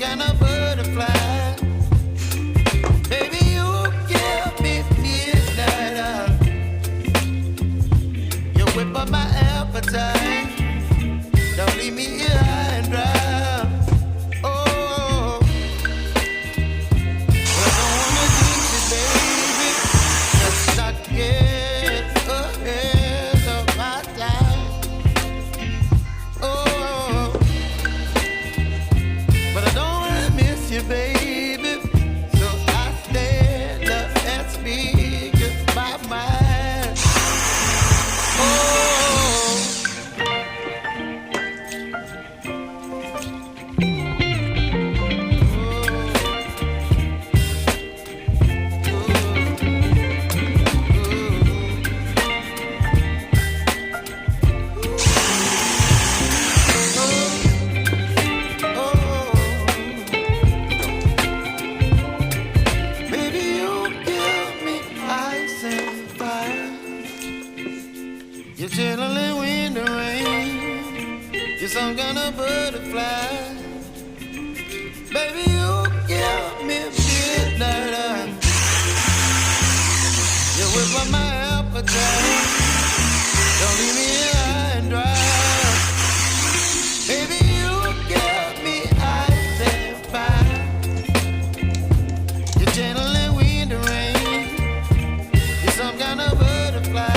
kind of butterfly. Baby, you give me midnight. You whip up my appetite. Don't leave me here high and dry. Oh, I don't wanna jinx it, baby. Let's not get ahead of my time. Oh, but I don't wanna miss you, baby. So I stand up and speak my mind. Oh. You're chilling in the rain. You're some kind of butterfly. Baby, you give me midnight. You whip up my appetite. Don't leave me here high and dry. Baby, you give me ice and fire. You're channeling wind and rain. You're some kind of butterfly.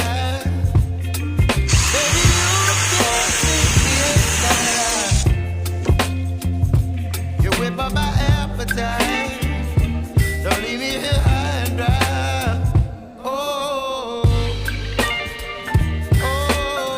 Whip up my appetite. Don't leave me here high and dry. Oh, oh,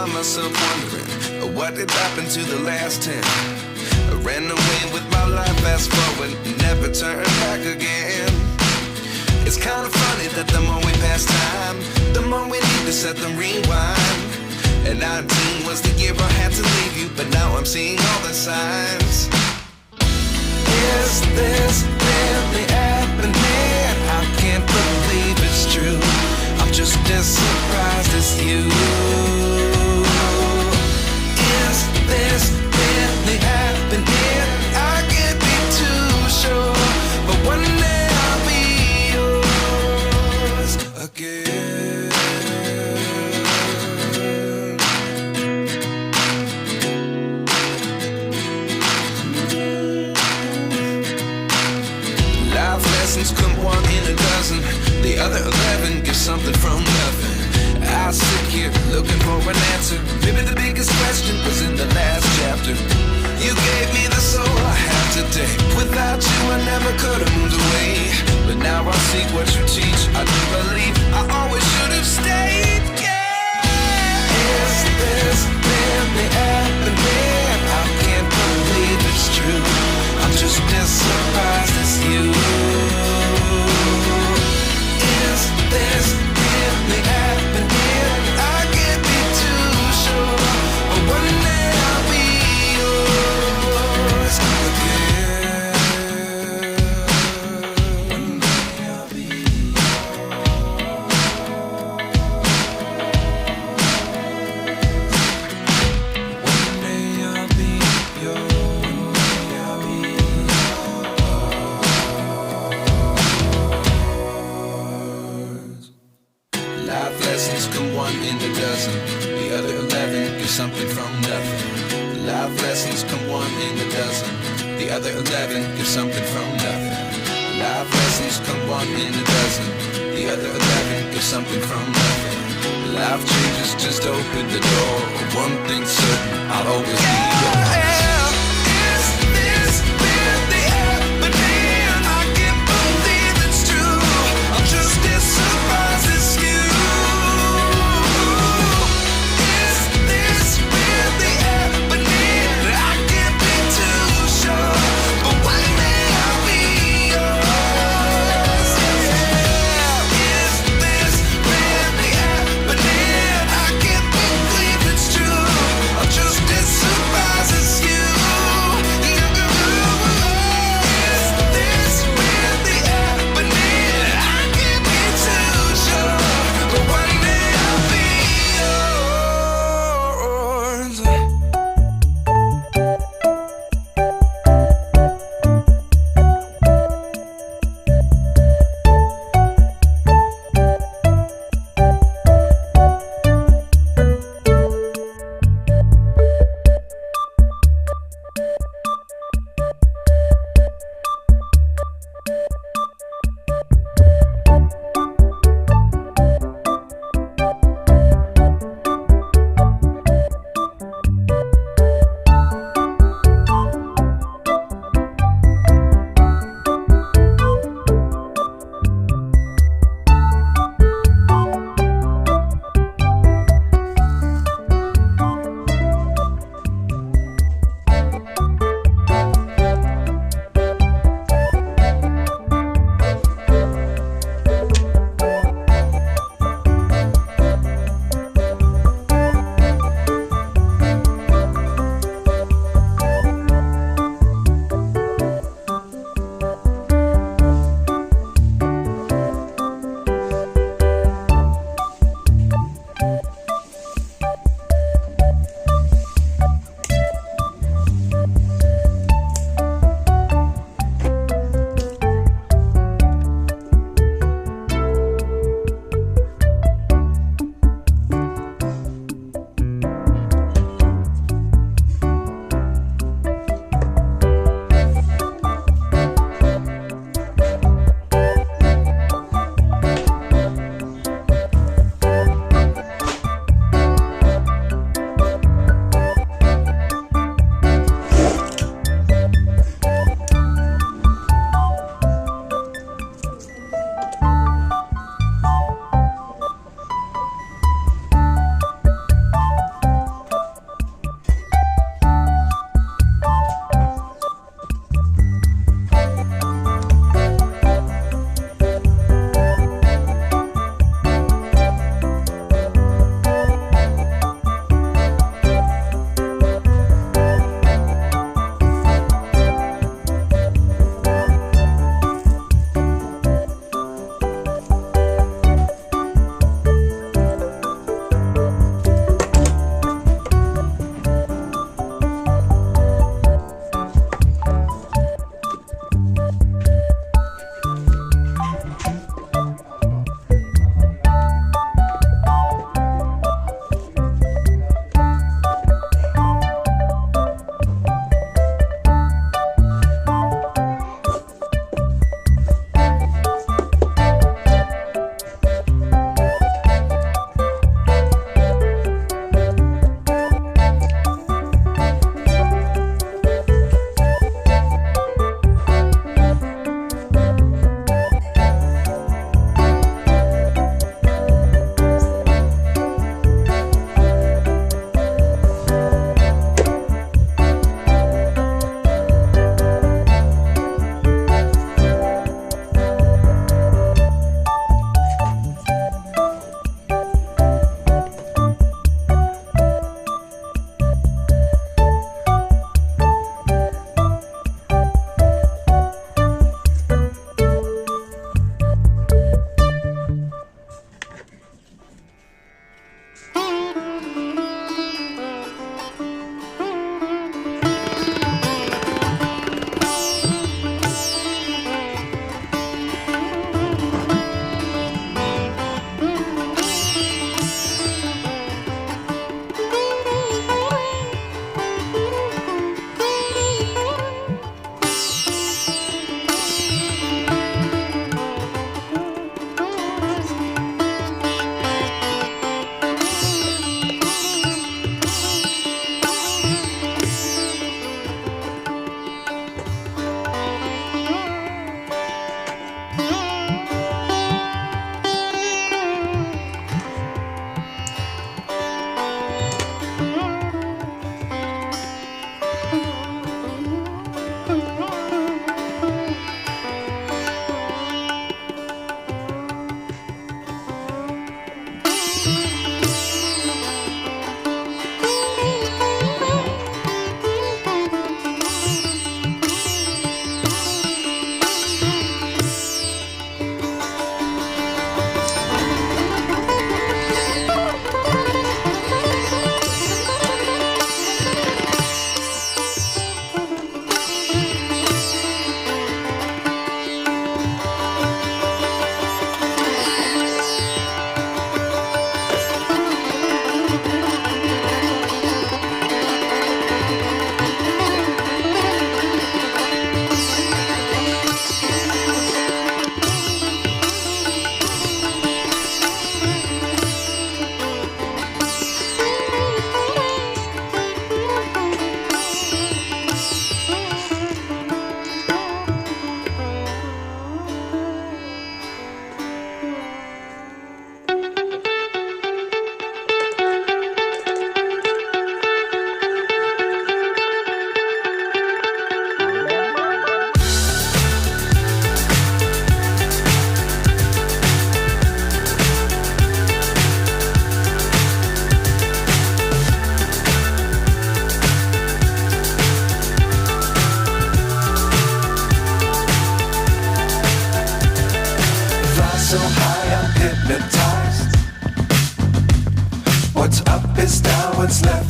find myself wondering, what did happen to the last 10? I ran away with my life, fast forward, never turn back again. It's kind of funny that the more we pass time, the more we need to set them rewind. And 19 was the year I had to leave you, but now I'm seeing all the signs. Is this really happening? I can't believe it's true. I'm just as surprised as you. Is this really happening? I can't be too sure, but one day I'll be yours again. Life lessons come one in a dozen. The other 11 give something from nothing. I sit here looking for an answer. Maybe the biggest question was in the last chapter. You gave me the soul I have today. Without you I never could have moved away. But now I see what you teach. I do believe I always should have stayed. Yeah. Is this really happening? I can't believe it's true. I'm just as surprised as you. Is this really happening? I can't be too sure, but one day I'll be yours again. One day I'll be yours. One day I'll be yours. Life lessons come one in a dozen. The other 11 give something from nothing. Life lessons come one in a dozen. The other 11 give something from nothing. Life lessons come one in a dozen. The other 11 give something from nothing. Life changes just open the door. One thing's certain, I'll always be yours. Is this really happening? I can't believe it's true. I'm just as surprised as you. Is this really happening? I can't be too sure, but one day I'll be yours. Yeah. Is this really happening? I can't believe it's true. I'm just as surprised as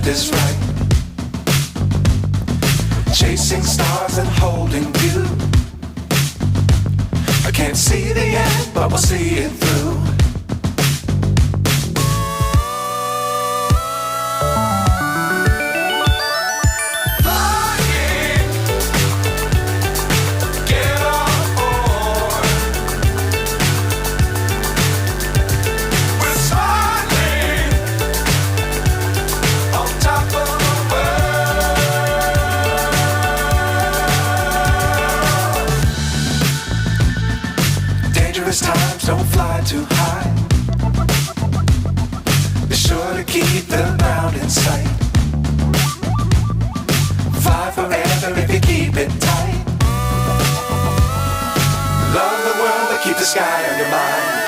left is right. Chasing stars and holding you. I can't see the end, but we'll see it through. Times don't fly too high. Be sure to keep the ground in sight. Fly forever if you keep it tight. Love the world but keep the sky on your mind.